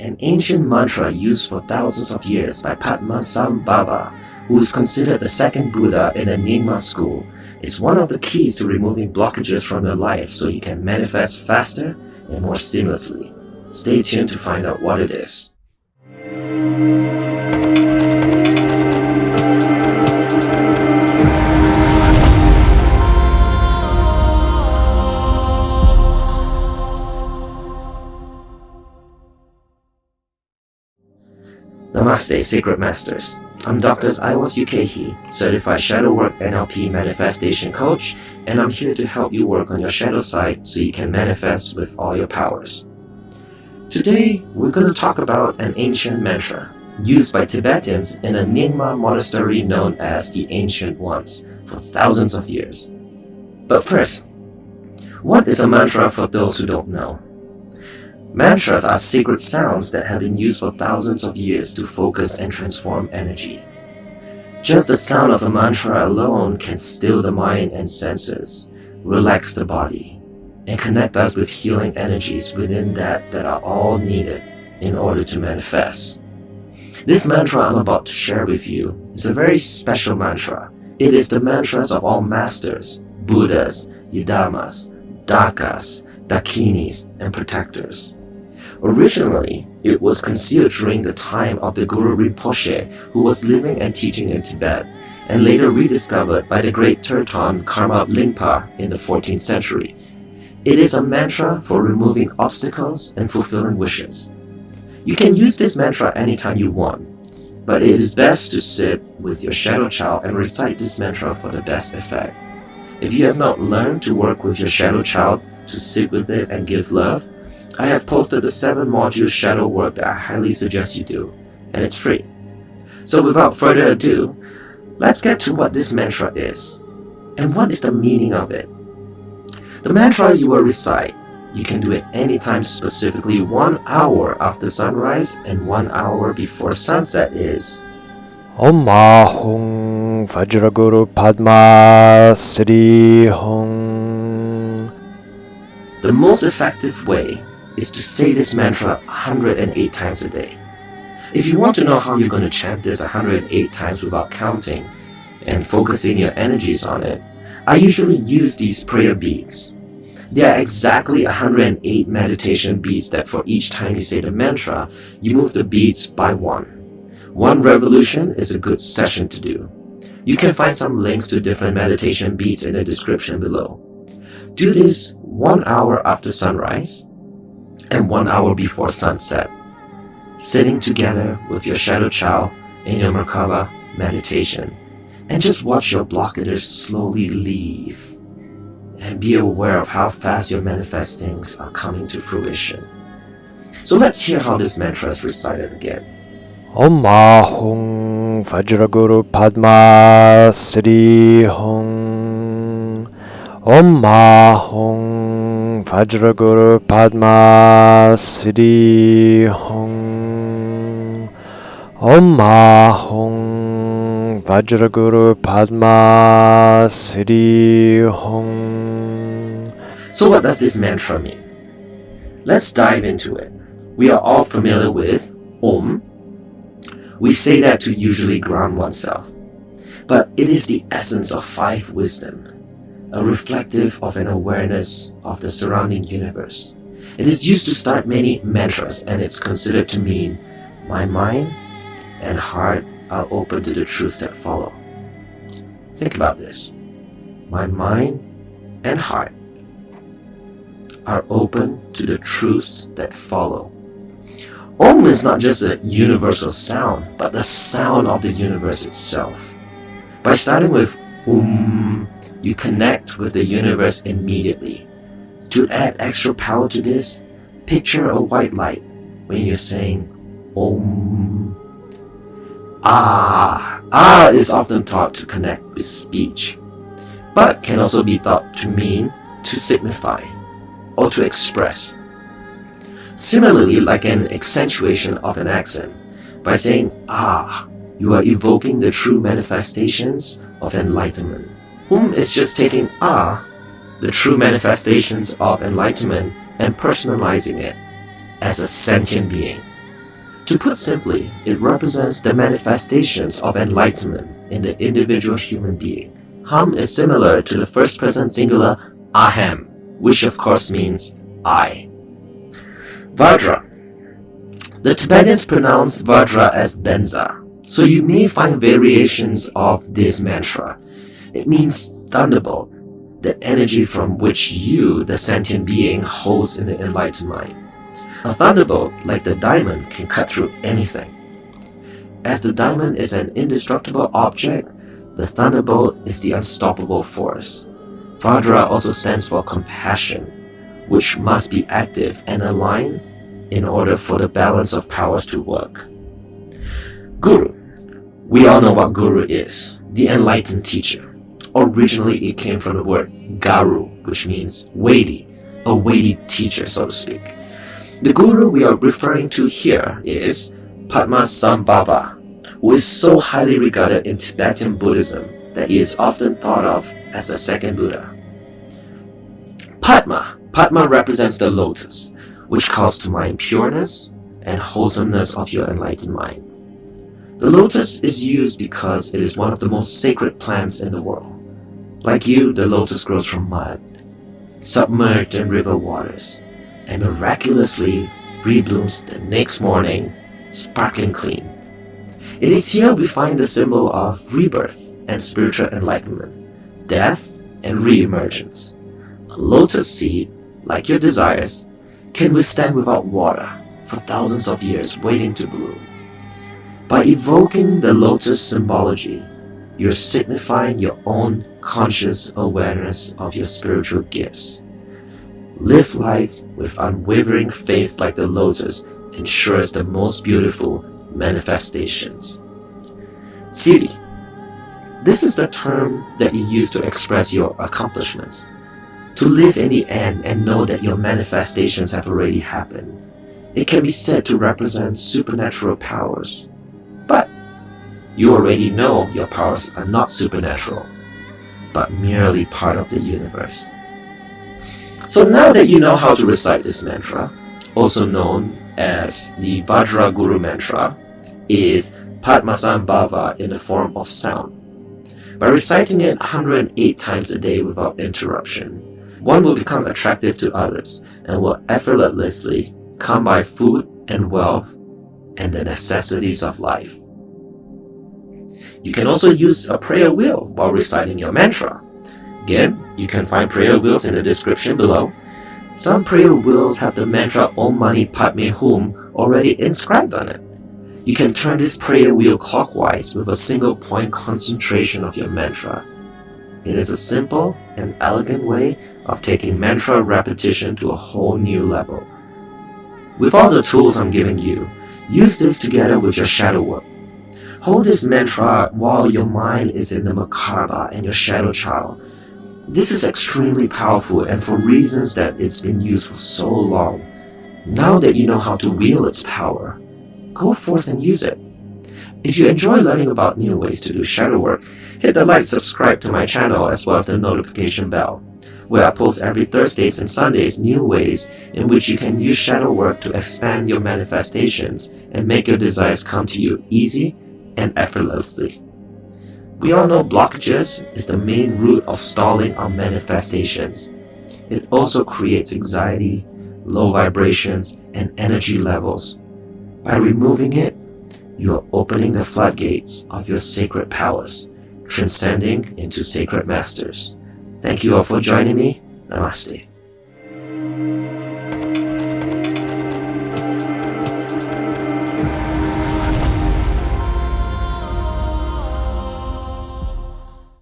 an ancient mantra used for thousands of years by Padma, who is considered the second Buddha in the Nyingma School, is one of the keys to removing blockages from your life so you can manifest faster and more seamlessly. Stay tuned to find out what it is. Namaste, Sacred Masters. I'm Dr. Iwas Ukehi, Certified Shadow Work NLP Manifestation Coach, and I'm here to help you work on your shadow side so you can manifest with all your powers. Today, we're going to talk about an ancient mantra used by Tibetans in a Nyingma monastery known as the Ancient Ones for thousands of years. But first, what is a mantra for those who don't know? Mantras are sacred sounds that have been used for thousands of years to focus and transform energy. Just the sound of a mantra alone can still the mind and senses, relax the body, and connect us with healing energies within that are all needed in order to manifest. This mantra I'm about to share with you is a very special mantra. It is the mantras of all masters, Buddhas, Yadamas, Dakas, Dakinis, and protectors. Originally, it was concealed during the time of the Guru Rinpoche, who was living and teaching in Tibet, and later rediscovered by the great Terton Karma Lingpa in the 14th century. It is a mantra for removing obstacles and fulfilling wishes. You can use this mantra anytime you want, but it is best to sit with your shadow child and recite this mantra for the best effect. If you have not learned to work with your shadow child, to sit with it and give love, I have posted the 7-module shadow work that I highly suggest you do, and it's free. So without further ado, let's get to what this mantra is, and what is the meaning of it. The mantra you will recite, you can do it anytime, specifically 1 hour after sunrise and 1 hour before sunset is Om Ahung VAJRA Guru PADMA SIDDHI Hung. The most effective way is to say this mantra 108 times a day. If you want to know how you're going to chant this 108 times without counting and focusing your energies on it, I usually use these prayer beads. There are exactly 108 meditation beads that for each time you say the mantra, you move the beads by one. One revolution is a good session to do. You can find some links to different meditation beads in the description below. Do this 1 hour after sunrise and 1 hour before sunset, sitting together with your shadow child in your Merkaba meditation, and just watch your blockages slowly leave, and be aware of how fast your manifestings are coming to fruition. So let's hear how this mantra is recited again. Om Ahung VAJRA Guru PADMA SIDDHI Hung. Om Ahung VAJRA Guru PADMA SIDDHI Hung. Om Ahung VAJRA Guru PADMA SIDDHI Hung. So what does this mantra mean? Let's dive into it. We are all familiar with Om. We say that to usually ground oneself. But it is the essence of 5 wisdom, a reflective of an awareness of the surrounding universe. It is used to start many mantras, and it's considered to mean, my mind and heart are open to the truths that follow. Think about this. My mind and heart are open to the truths that follow. Om is not just a universal sound, but the sound of the universe itself. By starting with you connect with the universe immediately. To add extra power to this, picture a white light when you're saying Om. Ah is often thought to connect with speech, but can also be thought to mean to signify or to express. Similarly, like an accentuation of an accent, by saying you are evoking the true manifestations of enlightenment. Is just taking the true manifestations of enlightenment, and personalizing it as a sentient being, To put simply, it represents the manifestations of enlightenment in the individual human being. Ham is similar to the first person singular aham, which of course means I. VAJRA. The Tibetans pronounce VAJRA as benza, so you may find variations of this mantra. It means thunderbolt, the energy from which you, the sentient being, holds in the enlightened mind. A thunderbolt, like the diamond, can cut through anything. As the diamond is an indestructible object, the thunderbolt is the unstoppable force. VAJRA also stands for compassion, which must be active and aligned in order for the balance of powers to work. Guru. We all know what Guru is, the enlightened teacher. Originally, it came from the word garu, which means weighty, a weighty teacher, so to speak. The Guru we are referring to here is Padmasambhava, who is so highly regarded in Tibetan Buddhism that he is often thought of as the second Buddha. Padma. Padma represents the lotus, which calls to mind pureness and wholesomeness of your enlightened mind. The lotus is used because it is one of the most sacred plants in the world. Like you, the lotus grows from mud, submerged in river waters, and miraculously reblooms the next morning, sparkling clean. It is here we find the symbol of rebirth and spiritual enlightenment, death and re-emergence. A lotus seed, like your desires, can withstand without water for thousands of years waiting to bloom. By evoking the lotus symbology, you're signifying your own conscious awareness of your spiritual gifts. Live life with unwavering faith like the lotus ensures the most beautiful manifestations. SIDDHI. This is the term that you use to express your accomplishments. To live in the end and know that your manifestations have already happened. It can be said to represent supernatural powers. But you already know your powers are not supernatural, but merely part of the universe. So now that you know how to recite this mantra, also known as the VAJRA Guru mantra, is Padmasambhava in the form of sound. By reciting it 108 times a day without interruption, one will become attractive to others and will effortlessly come by food and wealth and the necessities of life. You can also use a prayer wheel while reciting your mantra. Again, you can find prayer wheels in the description below. Some prayer wheels have the mantra Om Mani Padme Hum already inscribed on it. You can turn this prayer wheel clockwise with a single point concentration of your mantra. It is a simple and elegant way of taking mantra repetition to a whole new level. With all the tools I'm giving you, use this together with your shadow work. Hold this mantra while your mind is in the Makarbha and your shadow child. This is extremely powerful, and for reasons that it's been used for so long. Now that you know how to wield its power, go forth and use it. If you enjoy learning about new ways to do shadow work, hit the like, subscribe to my channel as well as the notification bell, where I post every Thursdays and Sundays new ways in which you can use shadow work to expand your manifestations and make your desires come to you easy and effortlessly. We all know blockages is the main root of stalling our manifestations. It also creates anxiety, low vibrations, and energy levels. By removing it, you are opening the floodgates of your sacred powers, transcending into sacred masters. Thank you all for joining me. Namaste.